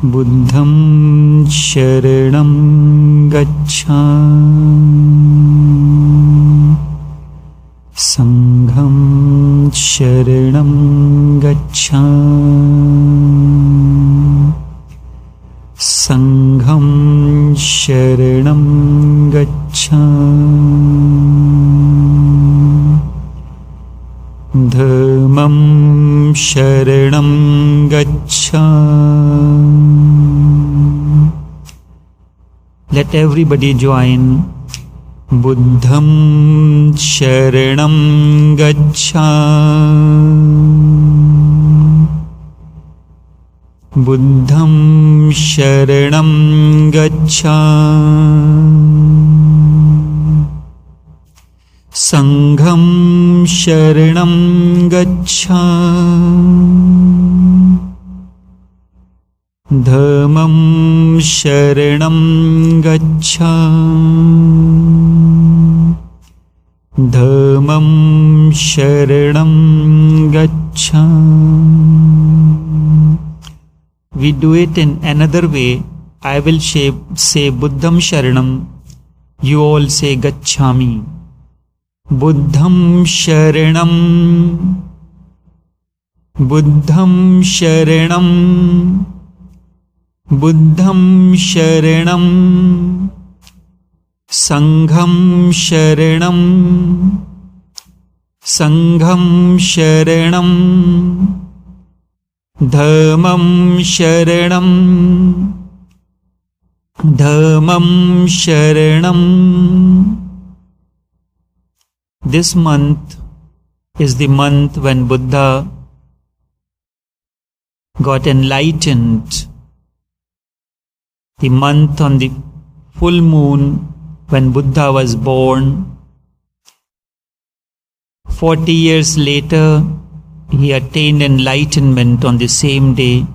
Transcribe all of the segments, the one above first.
Buddham sharanam gacchami, Sangham sharanam gacchami, Sangham sharanam gacchami, Dhammam sharanam gacchami. Let everybody join. Buddham sharanam gacchami, Buddham sharanam gacchami, Sangham sharanam gacchami, Dhammam sharanam gacchami, Dhammam sharanam gacchami. We do it in another way. I will say Buddham sharanam. You all say gacchami. Buddham sharanam, Buddham sharanam, Buddham sharanam, Sangham sharanam, Sangham sharanam, Dhammam sharanam, Dhammam sharanam. This month is the month when Buddha got enlightened. The month on the full moon when Buddha was born. 40 years later, he attained enlightenment on the same day.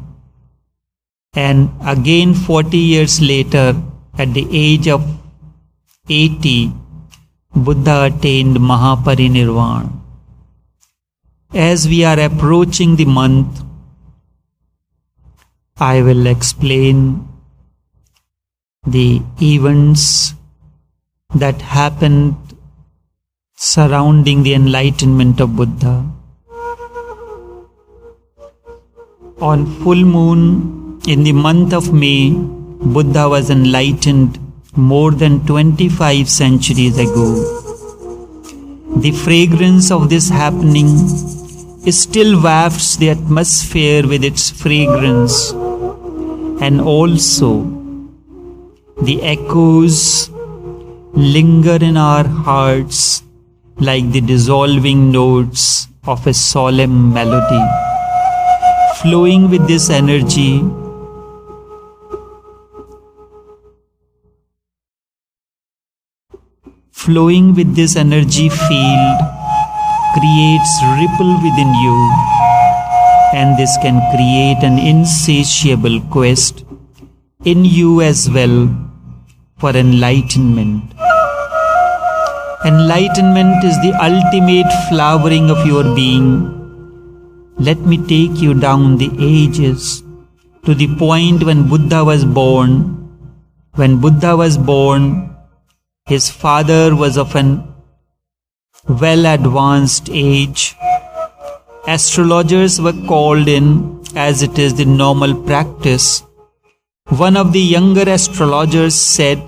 And again 40 years later, at the age of 80, Buddha attained Mahaparinirvana. As we are approaching the month, I will explain the events that happened surrounding the enlightenment of Buddha. On full moon in the month of May, Buddha was enlightened more than 25 centuries ago. The fragrance of this happening still wafts the atmosphere with its fragrance, and also the echoes linger in our hearts like the dissolving notes of a solemn melody. Flowing with this energy, flowing with this energy field creates ripple within you, and this can create an insatiable quest in you as well for enlightenment. Enlightenment is the ultimate flowering of your being. Let me take you down the ages to the point when Buddha was born. When Buddha was born, his father was of an well-advanced age. Astrologers were called in, as it is the normal practice. One of the younger astrologers said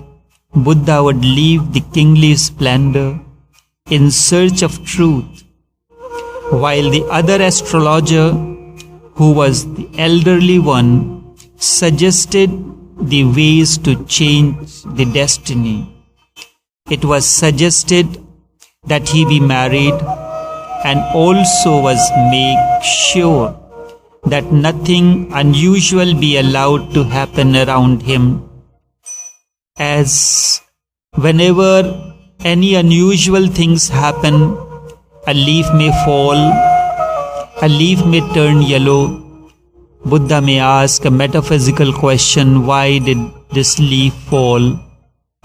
Buddha would leave the kingly splendor in search of truth, while the other astrologer, who was the elderly one, suggested the ways to change the destiny. It was suggested that he be married, and also was made sure that nothing unusual be allowed to happen around him, as whenever any unusual things happen, a leaf may fall, a leaf may turn yellow. Buddha may ask a metaphysical question, why did this leaf fall?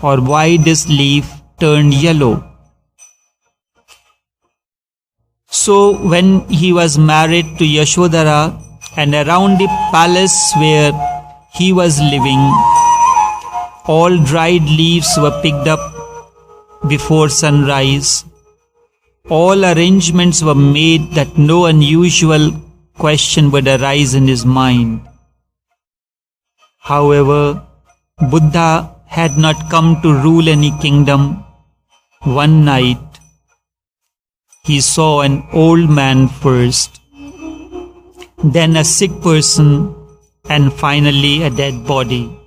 Or why this leaf turned yellow? So when he was married to Yashodhara, and around the palace where he was living, all dried leaves were picked up before sunrise. All arrangements were made that no unusual question would arise in his mind. However, Buddha had not come to rule any kingdom. One night, he saw an old man first, then a sick person, and finally a dead body.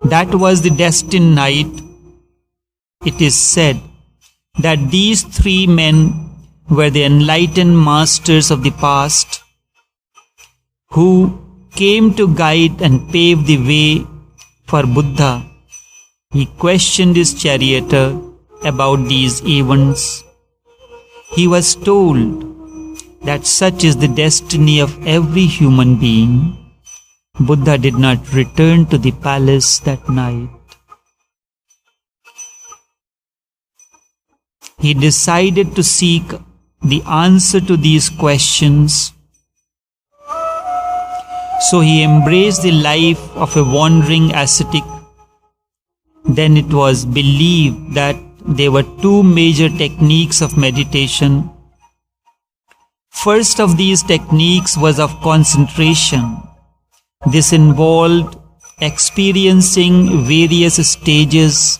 That was the destined night. It is said that these three men were the enlightened masters of the past, who came to guide and pave the way for Buddha. He questioned his charioteer about these events. He was told that such is the destiny of every human being. Buddha did not return to the palace that night. He decided to seek the answer to these questions. So he embraced the life of a wandering ascetic. Then it was believed that there were two major techniques of meditation. First of these techniques was of concentration. This involved experiencing various stages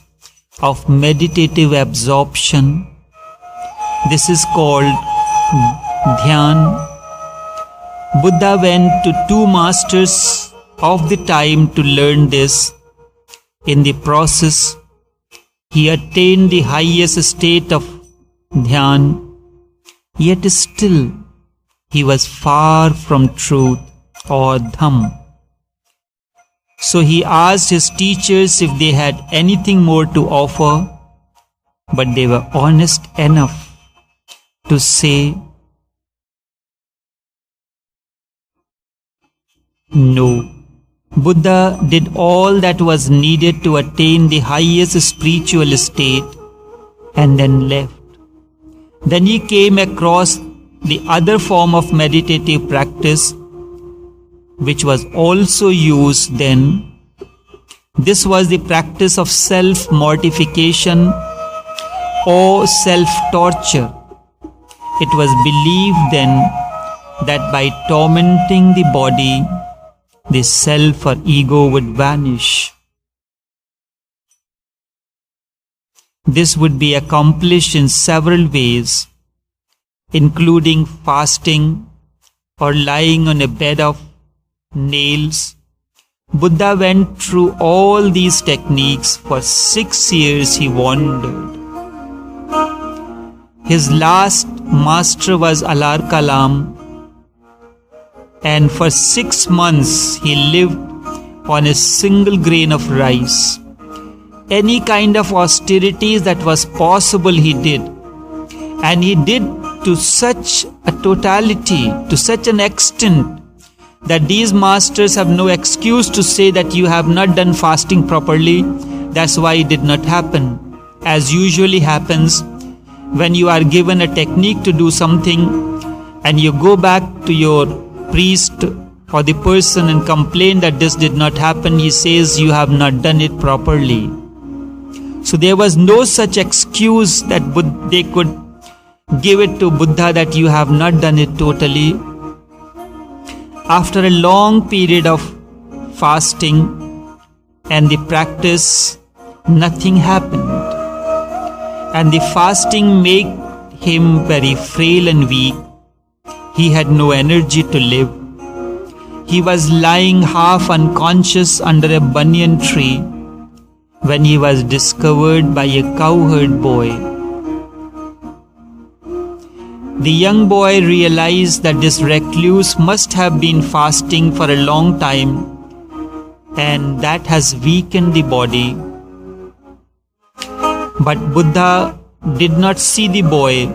of meditative absorption. This is called dhyan. Buddha went to two masters of the time to learn this. In the process, he attained the highest state of dhyan, yet still he was far from truth or dham. So he asked his teachers if they had anything more to offer, but they were honest enough to say no. Buddha did all that was needed to attain the highest spiritual state and then left. Then he came across the other form of meditative practice, which was also used then. This was the practice of self-mortification or self-torture. It was believed then that by tormenting the body, the self or ego would vanish. This would be accomplished in several ways, including fasting or lying on a bed of nails. Buddha went through all these techniques. For 6 years he wandered. His last master was Alar Kalam, and for 6 months he lived on a single grain of rice. Any kind of austerities that was possible he did, and he did to such a totality, to such an extent, that these masters have no excuse to say that you have not done fasting properly, that's why it did not happen. As usually happens, when you are given a technique to do something and you go back to your priest or the person and complain that this did not happen, he says you have not done it properly. So there was no such excuse that they could give it to Buddha that you have not done it totally. After a long period of fasting and the practice, nothing happened. And the fasting made him very frail and weak. He had no energy to live. He was lying half unconscious under a banyan tree when he was discovered by a cowherd boy. The young boy realized that this recluse must have been fasting for a long time, and that has weakened the body. But Buddha did not see the boy.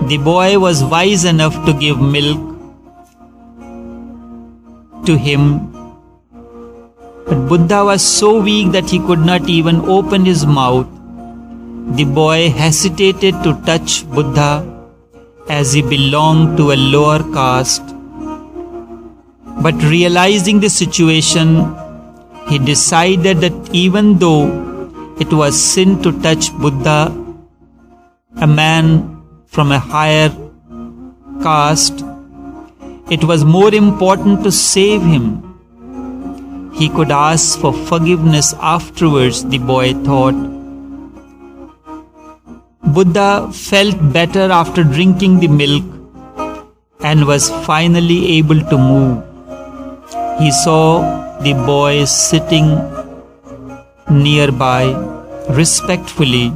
The boy was wise enough to give milk to him. But Buddha was so weak that he could not even open his mouth. The boy hesitated to touch Buddha as he belonged to a lower caste. But realizing the situation, he decided that even though it was sin to touch Buddha, a man from a higher caste, it was more important to save him. He could ask for forgiveness afterwards, the boy thought. Buddha felt better after drinking the milk and was finally able to move. He saw the boy sitting nearby respectfully.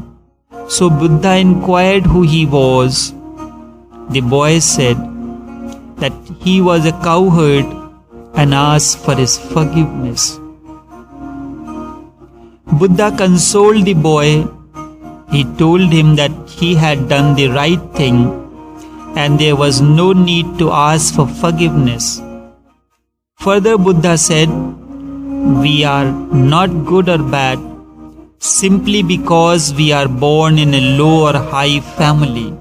So Buddha inquired who he was. The boy said that he was a cowherd and asked for his forgiveness. Buddha consoled the boy. He told him that he had done the right thing and there was no need to ask for forgiveness. Further, Buddha said, we are not good or bad simply because we are born in a low or high family.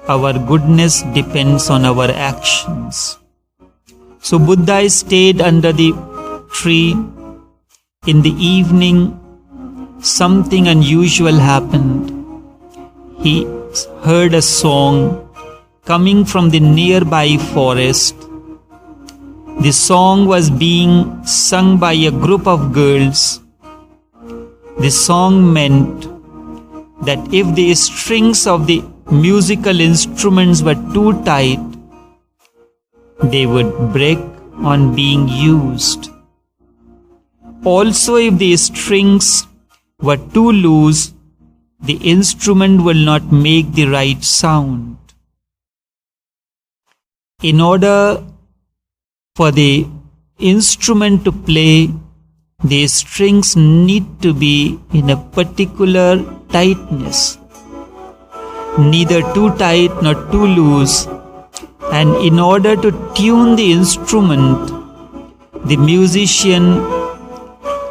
Our goodness depends on our actions. So Buddha stayed under the tree. In the evening, something unusual happened. He heard a song coming from the nearby forest. The song was being sung by a group of girls. The song meant that if the strings of the musical instruments were too tight, they would break on being used. Also, if the strings were too loose, the instrument will not make the right sound. In order for the instrument to play, the strings need to be in a particular tightness, neither too tight nor too loose. And in order to tune the instrument, the musician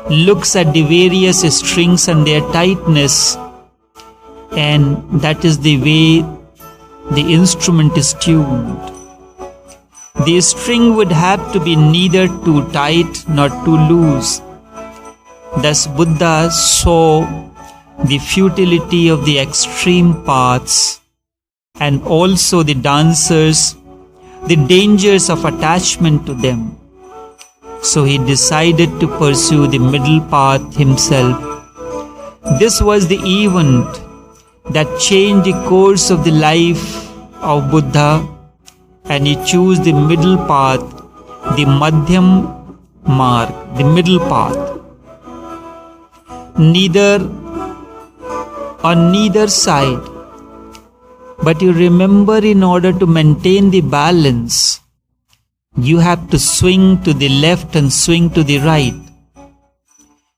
looks at the various strings and their tightness, and that is the way the instrument is tuned. The string would have to be neither too tight nor too loose. Thus Buddha saw the futility of the extreme paths and also the dancers, the dangers of attachment to them. So he decided to pursue the middle path himself. This was the event that changed the course of the life of Buddha, and he chose the middle path, the Madhyam Marg, the middle path. Neither on neither side. But you remember, in order to maintain the balance, you have to swing to the left and swing to the right.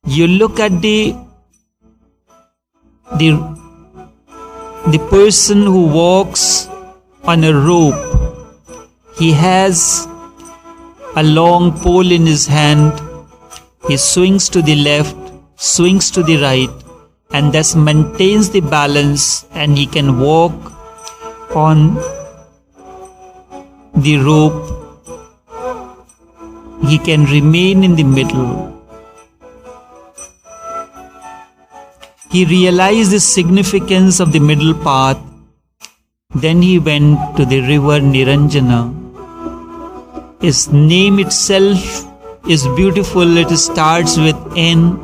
You look at the person who walks on a rope. He has a long pole in his hand. He swings to the left, swings to the right, and thus maintains the balance, and he can walk on the rope. He can remain in the middle. He realized the significance of the middle path. Then he went to the river Niranjana. Its name itself is beautiful. It starts with N.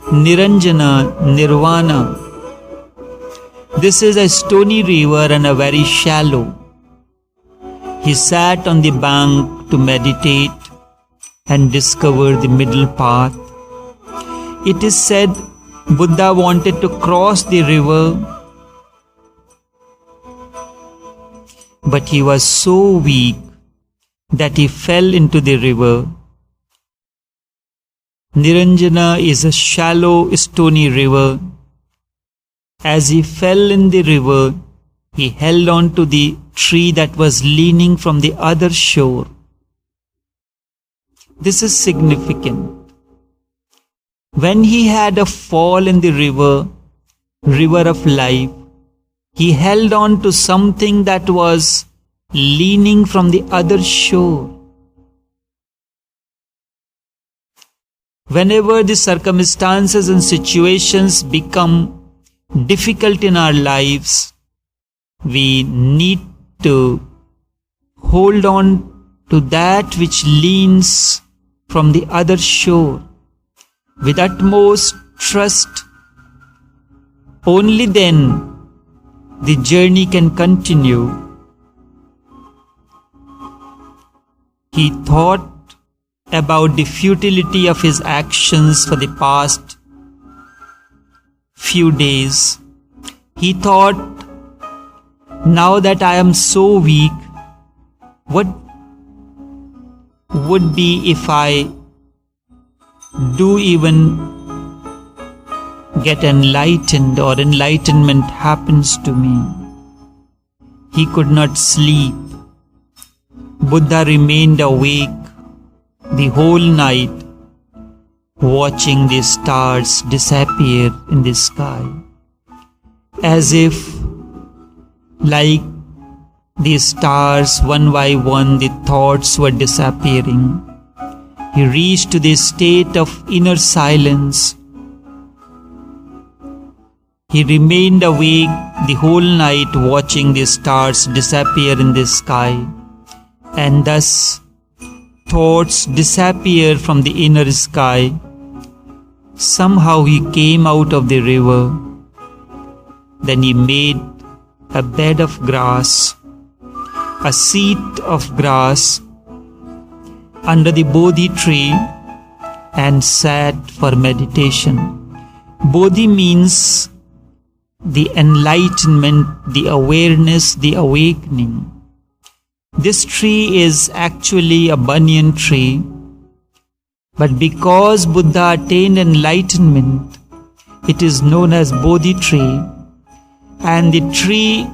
Niranjana, Nirvana. This is a stony river and a very shallow. He sat on the bank to meditate and discover the middle path. It is said Buddha wanted to cross the river, but he was so weak that he fell into the river. Niranjana is a shallow, stony river. As he fell in the river, he held on to the tree that was leaning from the other shore. This is significant. When he had a fall in the river of life, he held on to something that was leaning from the other shore. Whenever the circumstances and situations become difficult in our lives, we need to hold on to that which leans from the other shore with utmost trust. Only then the journey can continue. He thought about the futility of his actions for the past few days. He thought, now that I am so weak, what would be if I do even get enlightened or enlightenment happens to me? He could not sleep. Buddha remained awake the whole night, watching the stars disappear in the sky, as if, like the stars, one by one, the thoughts were disappearing. He reached to the state of inner silence. He remained awake the whole night, watching the stars disappear in the sky, and thus thoughts disappear from the inner sky. Somehow he came out of the river. Then he made a bed of grass, a seat of grass under the Bodhi tree, and sat for meditation. Bodhi means the enlightenment, the awareness, the awakening. This tree is actually a banyan tree, but because Buddha attained enlightenment, it is known as Bodhi tree, and the tree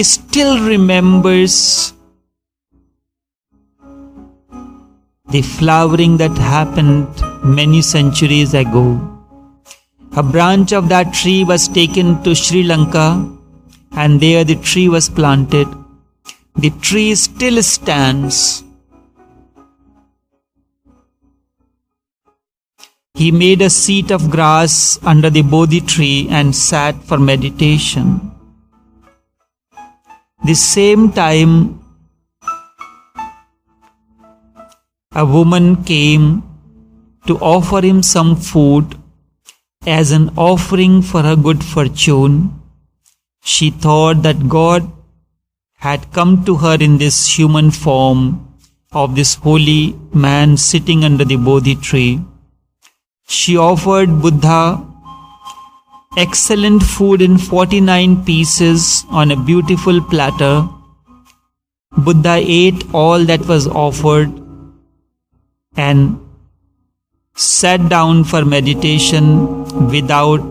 still remembers the flowering that happened many centuries ago. A branch of that tree was taken to Sri Lanka, and there the tree was planted. The tree still stands. He made a seat of grass under the Bodhi tree and sat for meditation. The same time, a woman came to offer him some food as an offering for her good fortune. She thought that God had come to her in this human form of this holy man sitting under the Bodhi tree. She offered Buddha excellent food in 49 pieces on a beautiful platter. Buddha ate all that was offered and sat down for meditation without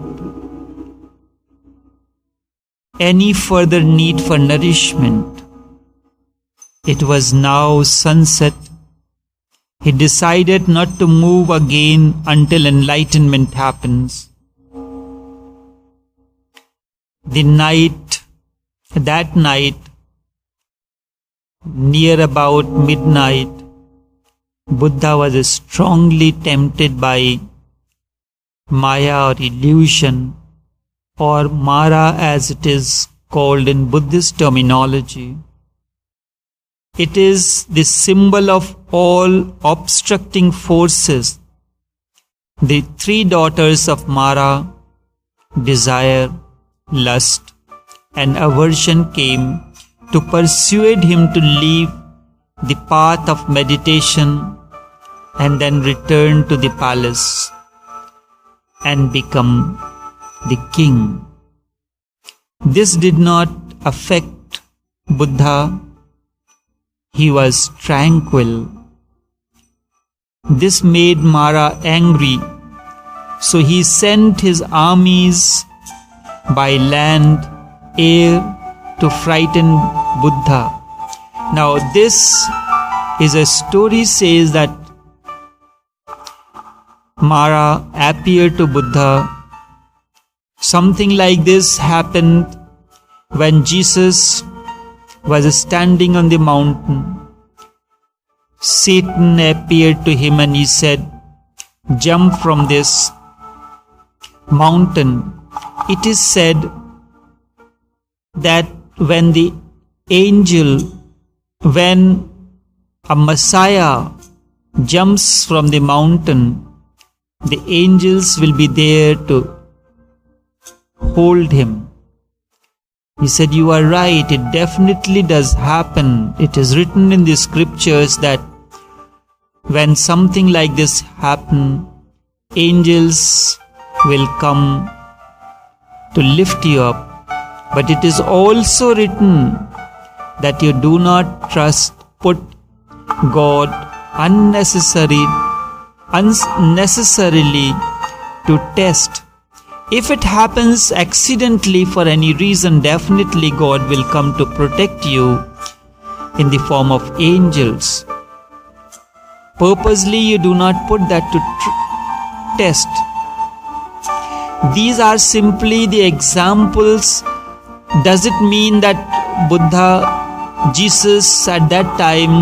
any further need for nourishment. It was now sunset. He decided not to move again until enlightenment happens. That night, near about midnight, Buddha was strongly tempted by Maya or illusion, or Mara as it is called in Buddhist terminology. It is the symbol of all obstructing forces. The three daughters of Mara, desire, lust, and aversion, came to persuade him to leave the path of meditation and then return to the palace and become the king. This did not affect Buddha. He was tranquil. This made Mara angry, so he sent his armies by land, air, to frighten Buddha. Now this is a story says that Mara appeared to Buddha. Something like this happened when Jesus was standing on the mountain. Satan appeared to him and he said, jump from this mountain, it is said that when a Messiah jumps from the mountain, the angels will be there to hold him. He said, "You are right, it definitely does happen. It is written in the scriptures that when something like this happens, angels will come to lift you up. But it is also written that you do not put God unnecessarily to test. If it happens accidentally for any reason, definitely God will come to protect you in the form of angels. Purposely you do not put that to test." These are simply the examples. Does it mean that Jesus at that time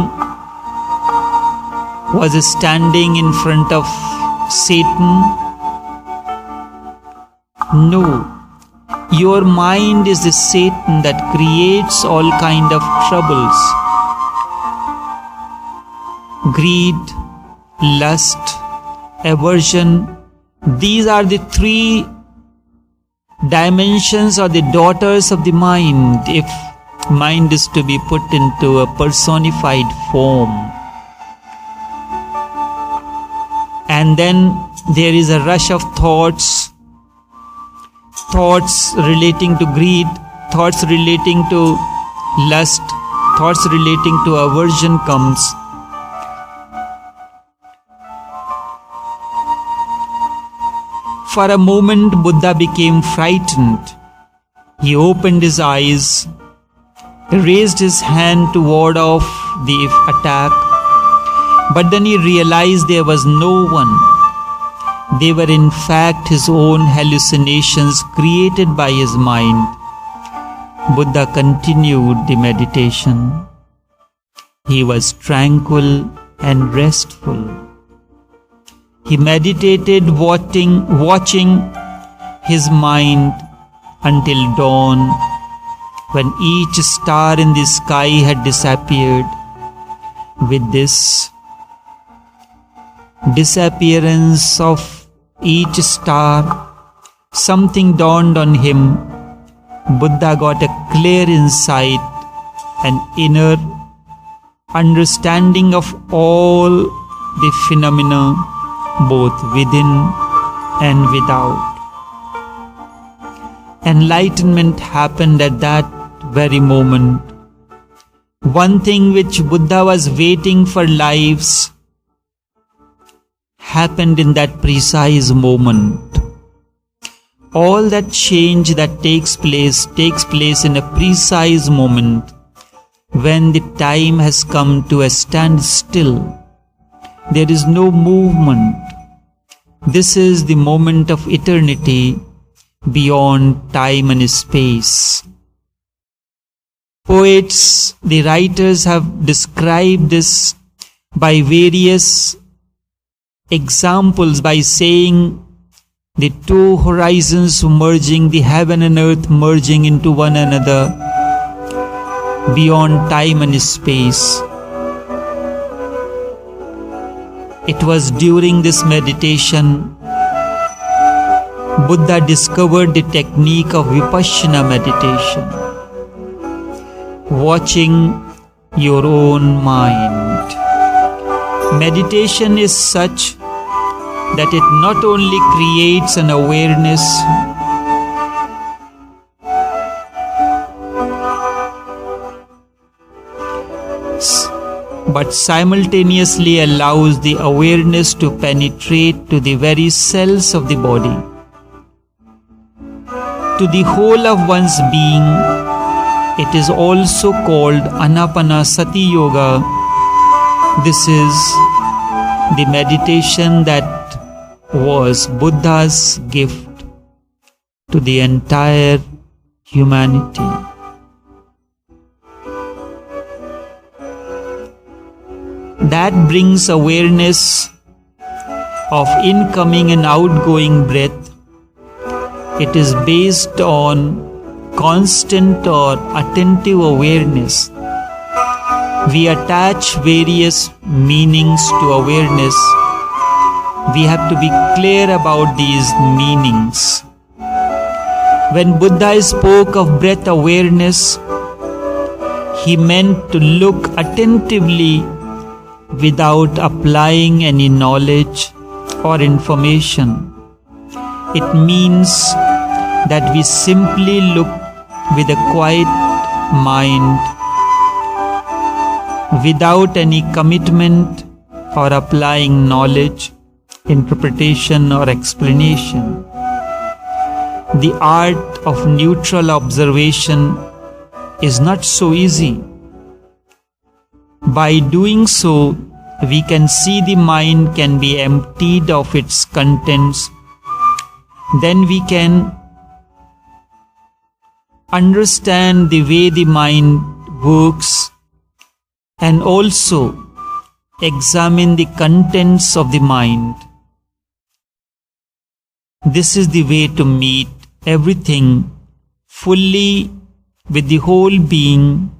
was standing in front of Satan? No. Your mind is the Satan that creates all kind of troubles. Greed, lust, aversion, these are the three dimensions or the daughters of the mind, if mind is to be put into a personified form. And then there is a rush of thoughts relating to greed, thoughts relating to lust, thoughts relating to aversion comes. For a moment, Buddha became frightened. He opened his eyes, raised his hand to ward off the attack, but then he realized there was no one. They were in fact his own hallucinations created by his mind. Buddha continued the meditation. He was tranquil and restful. He meditated watching his mind until dawn, when each star in the sky had disappeared. With this disappearance of each star, something dawned on him. Buddha got a clear insight, an inner understanding of all the phenomena, both within and without. Enlightenment happened at that very moment. One thing which Buddha was waiting for lives happened in that precise moment. All that change that takes place in a precise moment, when the time has come to a standstill. There is no movement. This is the moment of eternity beyond time and space. Poets, the writers have described this by various examples, by saying the two horizons merging, the heaven and earth merging into one another beyond time and space. It was during this meditation Buddha discovered the technique of Vipassana meditation, watching your own mind. Meditation is such that it not only creates an awareness, but simultaneously allows the awareness to penetrate to the very cells of the body, to the whole of one's being. It is also called Anapanasati Yoga. This is the meditation that was Buddha's gift to the entire humanity. That brings awareness of incoming and outgoing breath, it is based on constant or attentive awareness. We attach various meanings to awareness. We have to be clear about these meanings. When Buddha spoke of breath awareness, he meant to look attentively without applying any knowledge or information. It means that we simply look with a quiet mind, without any commitment or applying knowledge, interpretation or explanation. The art of neutral observation is not so easy. By doing so, we can see the mind can be emptied of its contents. Then we can understand the way the mind works and also examine the contents of the mind. This is the way to meet everything fully with the whole being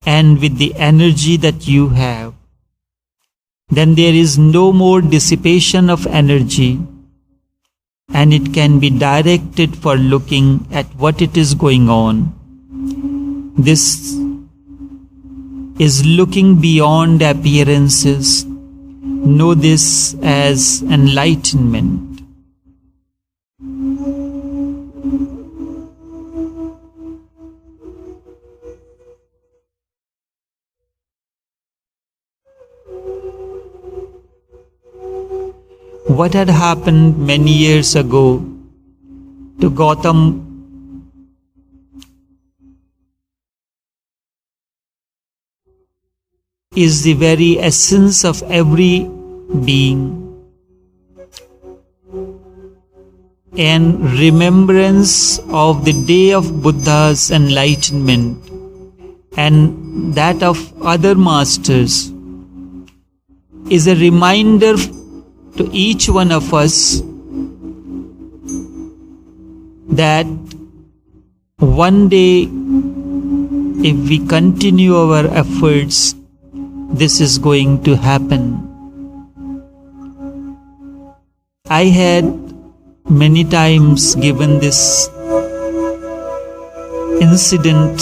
and with the energy that you have. Then there is no more dissipation of energy, and it can be directed for looking at what it is going on. This is looking beyond appearances. Know this as enlightenment. What had happened many years ago to Gautam is the very essence of every being. And remembrance of the day of Buddha's enlightenment and that of other masters is a reminder to each one of us that one day, if we continue our efforts, this is going to happen. I had many times given this incident.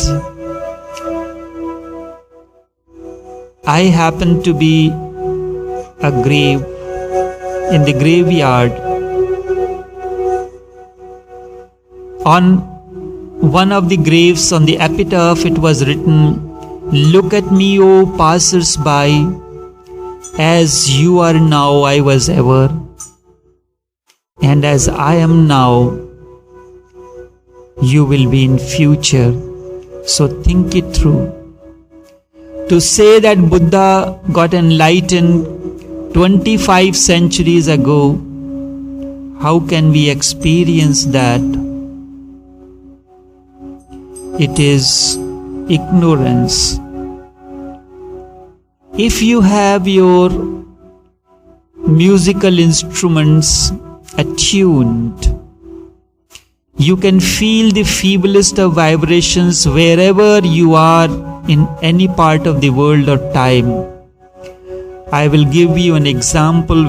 I happened to be a grave in the graveyard. On one of the graves, on the epitaph, it was written, "Look at me, O passers-by, as you are now, I was ever, and as I am now, you will be in future. So think it through." To say that Buddha got enlightened 25 centuries ago, how can we experience that? It is ignorance. If you have your musical instruments attuned, you can feel the feeblest of vibrations wherever you are in any part of the world or time. I will give you an example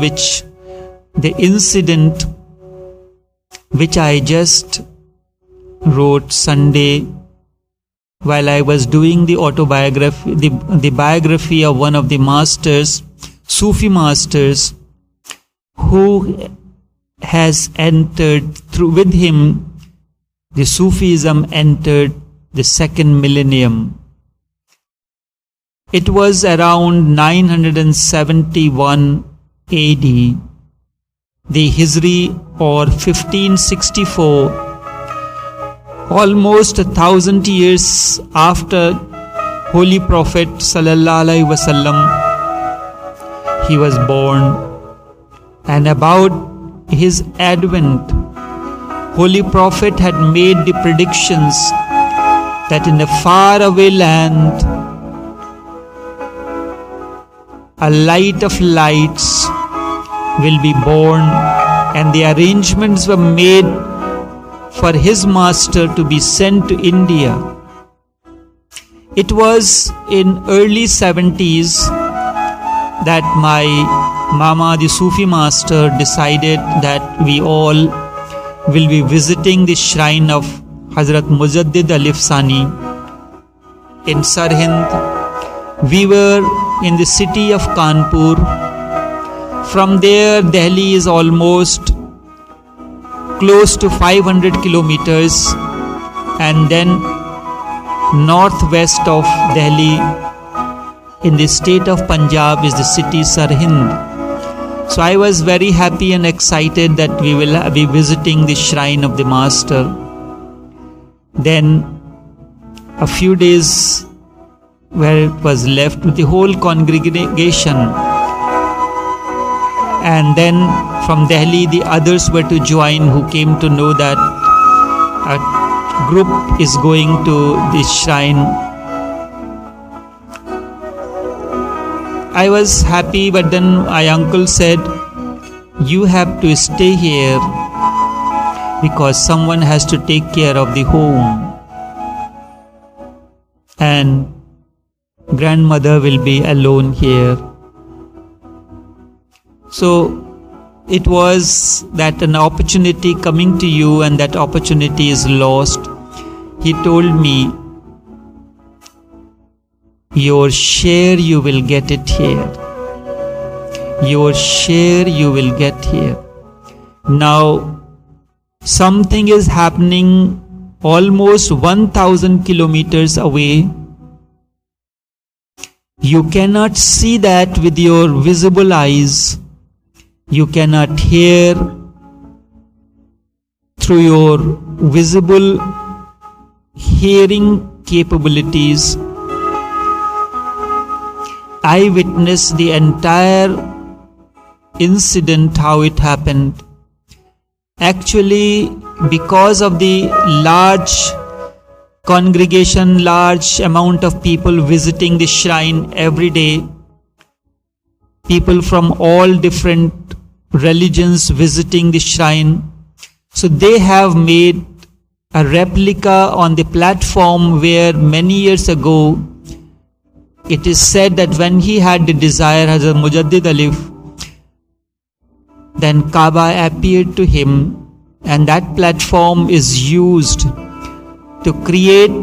the incident which I just wrote Sunday while I was doing the autobiography, the biography of one of the masters, Sufi masters, who has entered with him, the Sufism entered the second millennium. It was around 971 AD, the Hijri, or 1564, almost 1,000 years after Holy Prophet Sallallahu Alaihi Wasallam, he was born. And about his advent, Holy Prophet had made the predictions that in a faraway land, a light of lights will be born, and the arrangements were made for his master to be sent to India. It was in early 70s that my Mama, the Sufi master, decided that we all will be visiting the shrine of Hazrat Mujaddid Alif Sani in Sirhind. We were in the city of Kanpur. From there, Delhi is almost close to 500 kilometers, and then northwest of Delhi in the state of Punjab is the city Sirhind. So I was very happy and excited that we will be visiting the shrine of the Master. Then a few days where it was left with the whole congregation, and then from Delhi the others were to join, who came to know that a group is going to this shrine. I was happy, but then my uncle said, "You have to stay here because someone has to take care of the home, and grandmother will be alone here." So it was that an opportunity coming to you, and that opportunity is lost. He told me, "Your share you will get it here. Your share you will get here." Now something is happening almost 1000 kilometers away. You cannot see that with your visible eyes. You cannot hear through your visible hearing capabilities. I witnessed the entire incident, how it happened. Actually, because of the large congregation, large amount of people visiting the shrine every day, people from all different religions visiting the shrine, so they have made a replica on the platform where many years ago it is said that when he had the desire, Hazrat Mujaddid Alif, then Kaaba appeared to him, and that platform is used to create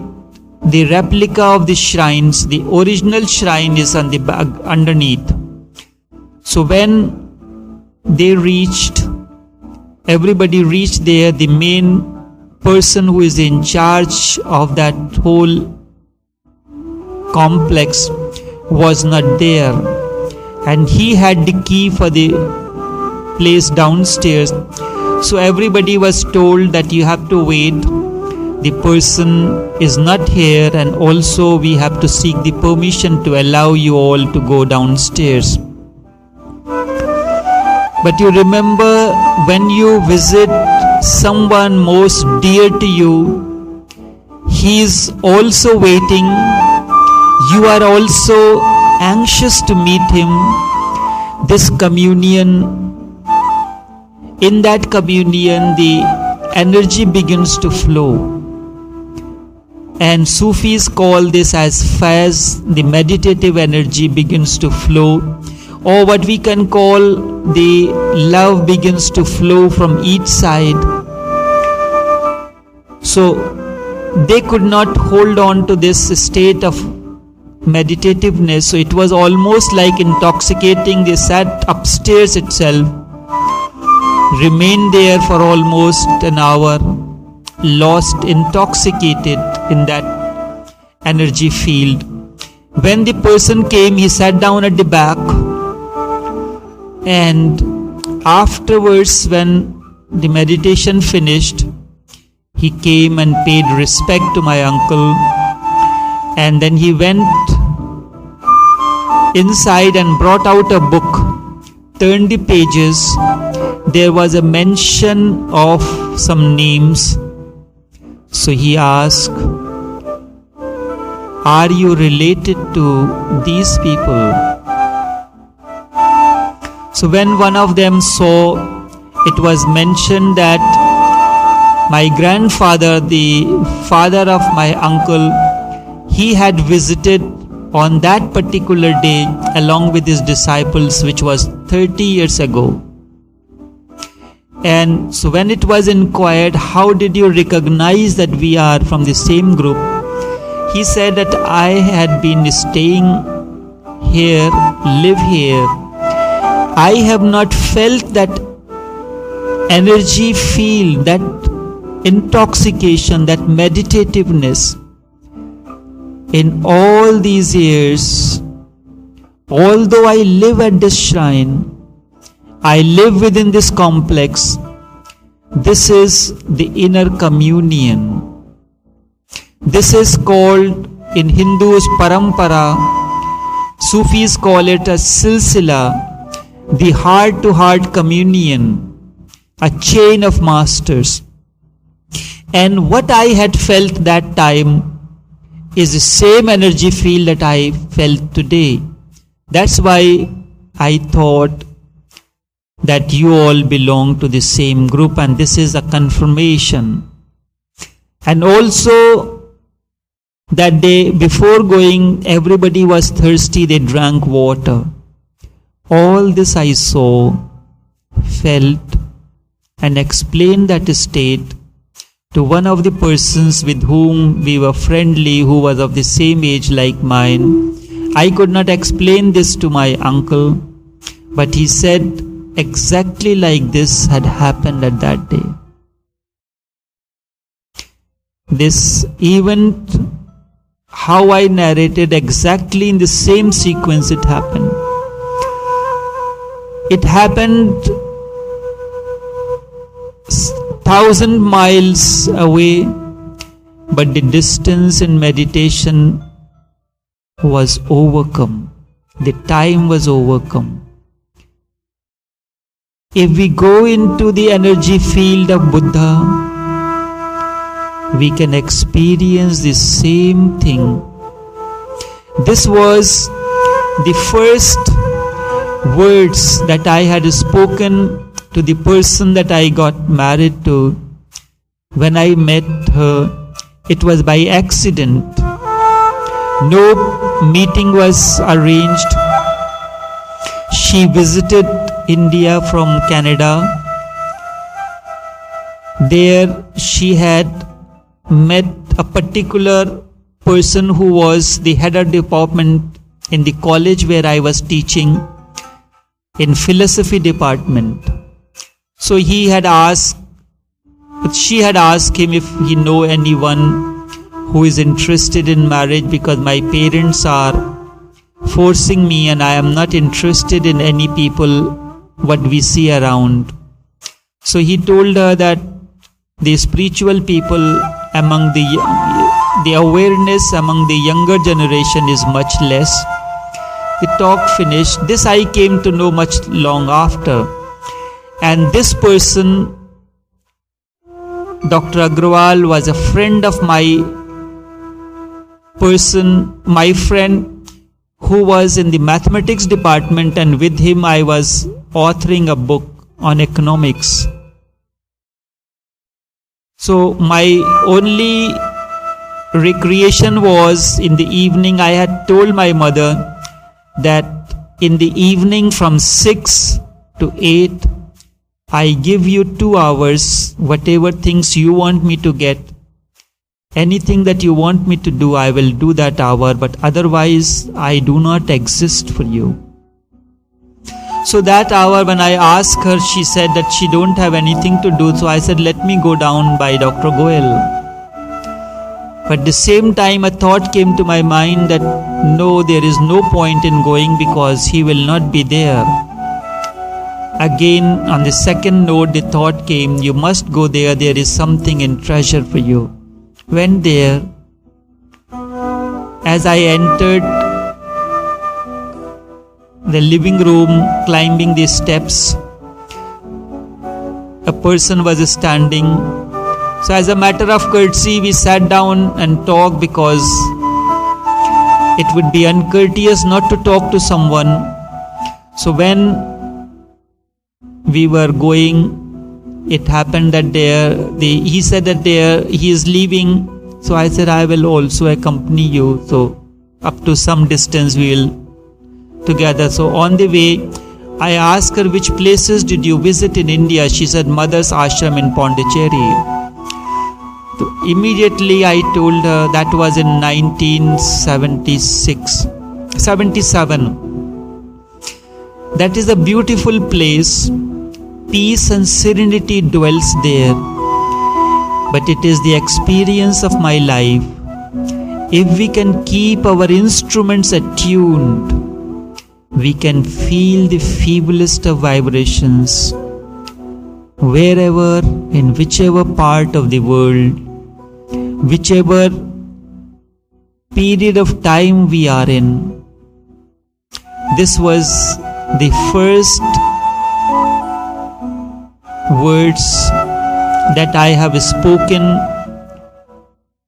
the replica of the shrines. The original shrine is on the back underneath. So when they reached, everybody reached there, the main person who is in charge of that whole complex was not there, and he had the key for the place downstairs. So everybody was told that you have to wait, the person is not here, and also we have to seek the permission to allow you all to go downstairs. But you remember, when you visit someone most dear to you, he is also waiting. You are also anxious to meet him. This communion, in that communion, the energy begins to flow. And Sufis call this as faiz. The meditative energy begins to flow, or what we can call the love begins to flow from each side. So they could not hold on to this state of meditativeness, so it was almost like intoxicating. They sat upstairs itself, remained there for almost an hour, lost, intoxicated in that energy field. When the person came, he sat down at the back, and afterwards, when the meditation finished, he came and paid respect to my uncle, and then he went inside and brought out a book, turned the pages. There was a mention of some names. So he asked, "Are you related to these people?" So So when one of them saw, it was mentioned that my grandfather, the father of my uncle, he had visited on that particular day along with his disciples, which was 30 years ago. And so when it was inquired, how did you recognize that we are from the same group? He said that I had been staying here, live here. I have not felt that energy field, that intoxication, that meditativeness in all these years. Although I live at this shrine, I live within this complex, this is the inner communion. This is called in Hindus parampara, Sufis call it a silsila, the heart-to-heart communion, a chain of masters. And what I had felt that time is the same energy field that I felt today. That's why I thought that you all belong to the same group, and this is a confirmation. And also that day before going, everybody was thirsty, they drank water. All this I saw, felt, and explained that state to one of the persons with whom we were friendly, who was of the same age like mine. I could not explain this to my uncle, but he said exactly like this had happened at that day. This event, how I narrated, exactly in the same sequence it happened. It happened 1,000 miles away, but the distance in meditation was overcome. The time was overcome. If we go into the energy field of Buddha, we can experience the same thing. This was the first words that I had spoken to the person that I got married to. When I met her, it was by accident. No meeting was arranged. She visited India from Canada. There she had met a particular person who was the head of department in the college where I was teaching, in philosophy department. So she had asked him if he know anyone who is interested in marriage, because my parents are forcing me and I am not interested in any people what we see around. So he told her that the spiritual people among the awareness among the younger generation is much less. The talk finished. This I came to know much long after. And this person, Dr. Agrawal, was a friend of my friend who was in the mathematics department, and with him I was authoring a book on economics. So my only recreation was in the evening. I had told my mother that in the evening from 6 to 8, I give you 2 hours, whatever things you want me to get, anything that you want me to do, I will do that hour, but otherwise I do not exist for you. So that hour when I asked her, she said that she don't have anything to do. So I said, let me go down by Dr. Goel. But at the same time a thought came to my mind that no, there is no point in going because he will not be there. Again, on the second note, the thought came, you must go there, there is something in treasure for you. Went there. As I entered the living room, climbing the steps, a person was standing. So as a matter of courtesy, we sat down and talked, because it would be uncourteous not to talk to someone. So when we were going. It happened that he said that he is leaving. So I said, I will also accompany you. So up to some distance we will together. So on the way, I asked her, which places did you visit in India? She said, Mother's ashram in Pondicherry. So immediately I told her that was in 1977. That is a beautiful place. Peace and serenity dwells there. But it is the experience of my life. If we can keep our instruments attuned, we can feel the feeblest of vibrations wherever, in whichever part of the world, whichever period of time we are in. This was the first words that I have spoken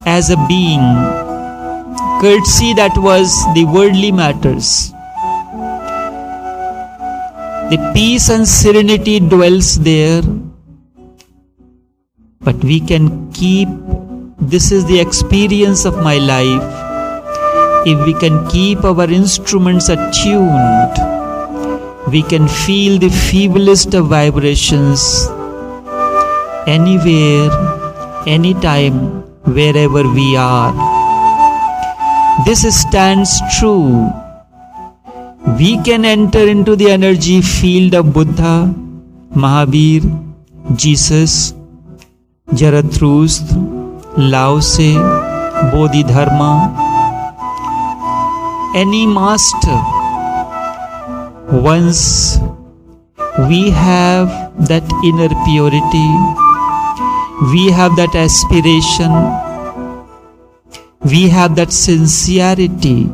as a being. Courtesy, that was the worldly matters. The peace and serenity dwells there, but we can keep, this is the experience of my life. If we can keep our instruments attuned, we can feel the feeblest of vibrations anywhere, anytime, wherever we are. This stands true. We can enter into the energy field of Buddha, Mahavir, Jesus, Zarathustra, Lao Tse, Bodhidharma, any master. Once we have that inner purity, we have that aspiration, we have that sincerity,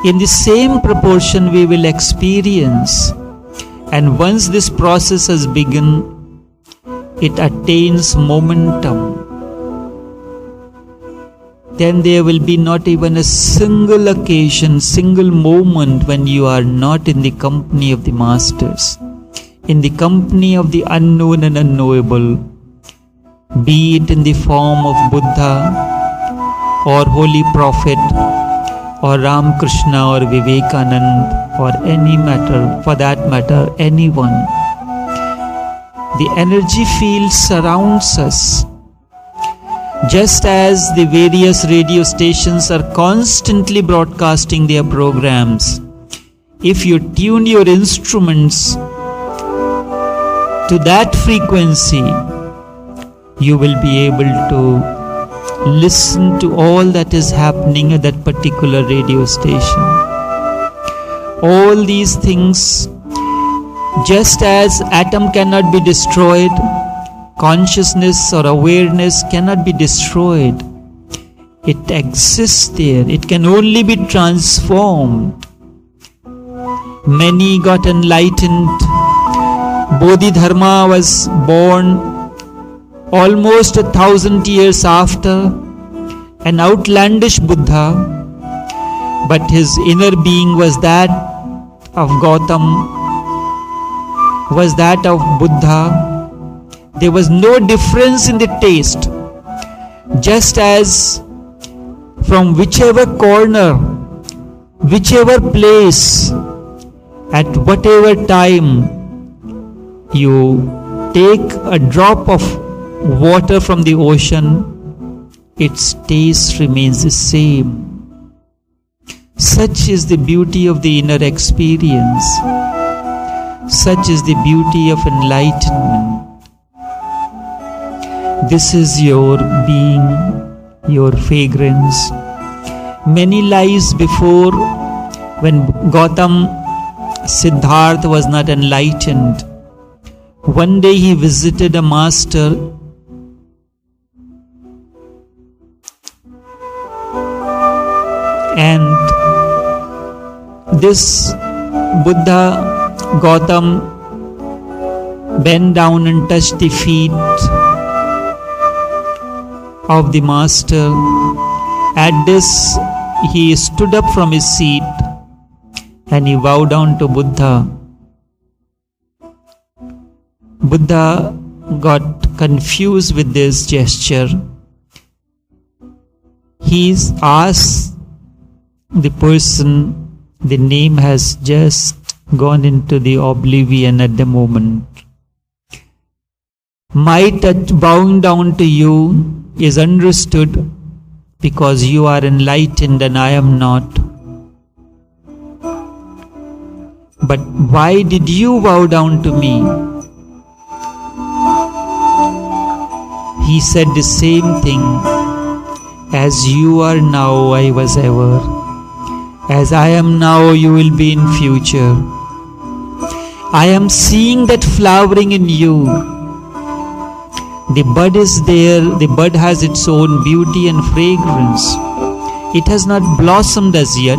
in the same proportion we will experience. And once this process has begun, it attains momentum. Then there will be not even a single occasion, single moment when you are not in the company of the masters, in the company of the unknown and unknowable, be it in the form of Buddha or Holy Prophet or Ram Krishna or Vivekanand or any matter, for that matter, anyone. The energy field surrounds us. Just as the various radio stations are constantly broadcasting their programs, if you tune your instruments to that frequency, you will be able to listen to all that is happening at that particular radio station. All these things, just as atom cannot be destroyed, consciousness or awareness cannot be destroyed. It exists there. It can only be transformed. Many got enlightened. Bodhidharma was born almost 1,000 years after an outlandish Buddha, but his inner being was that of Gautam, was that of Buddha. There was no difference in the taste. Just as from whichever corner, whichever place, at whatever time you take a drop of water from the ocean, its taste remains the same. Such is the beauty of the inner experience. Such is the beauty of enlightenment. This is your being, your fragrance. Many lives before, when Gautam Siddhartha was not enlightened, one day he visited a master and this Buddha Gautam bent down and touched the feet of the master. At this, he stood up from his seat and he bowed down to Buddha Buddha got confused with this gesture. He's asked the person, the name has just gone into the oblivion at the moment. My touch bowing down to you is understood because you are enlightened and I am not. But why did you bow down to me? He said the same thing. As you are now, I was ever. As I am now, you will be in future. I am seeing that flowering in you. The bud is there, the bud has its own beauty and fragrance. It has not blossomed as yet,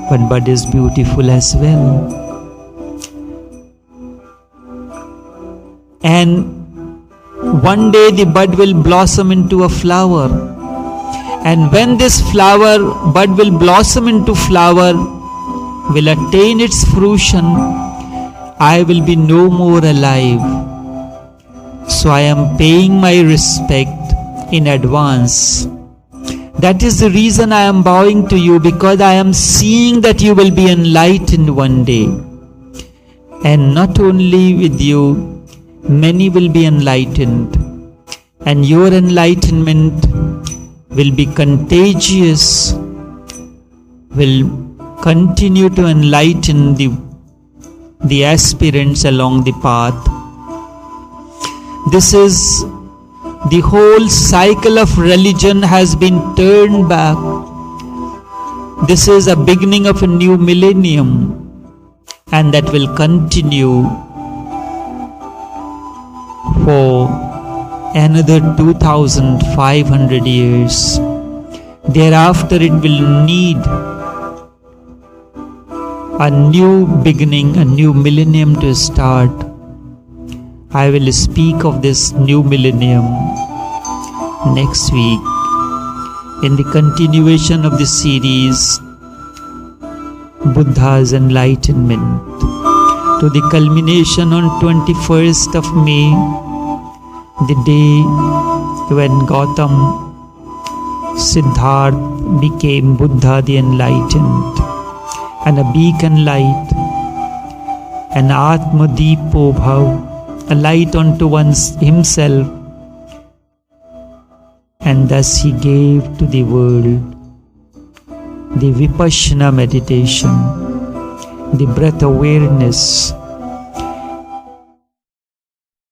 but bud is beautiful as well. And one day the bud will blossom into a flower. And when this bud will blossom into flower, will attain its fruition, I will be no more alive. So I am paying my respect in advance. That is the reason I am bowing to you, because I am seeing that you will be enlightened one day. And not only with you, many will be enlightened. And your enlightenment will be contagious, will continue to enlighten the aspirants along the path. This is the whole cycle of religion has been turned back. This is a beginning of a new millennium, and that will continue for another 2500 years. Thereafter it will need a new beginning, a new millennium to start. I will speak of this new millennium next week in the continuation of the series Buddha's Enlightenment, to the culmination on 21st of May, the day when Gautam Siddhartha became Buddha the Enlightened, and a beacon light, an Atma Deepo Bhav, a light unto himself, and thus he gave to the world the Vipassana meditation, the breath awareness,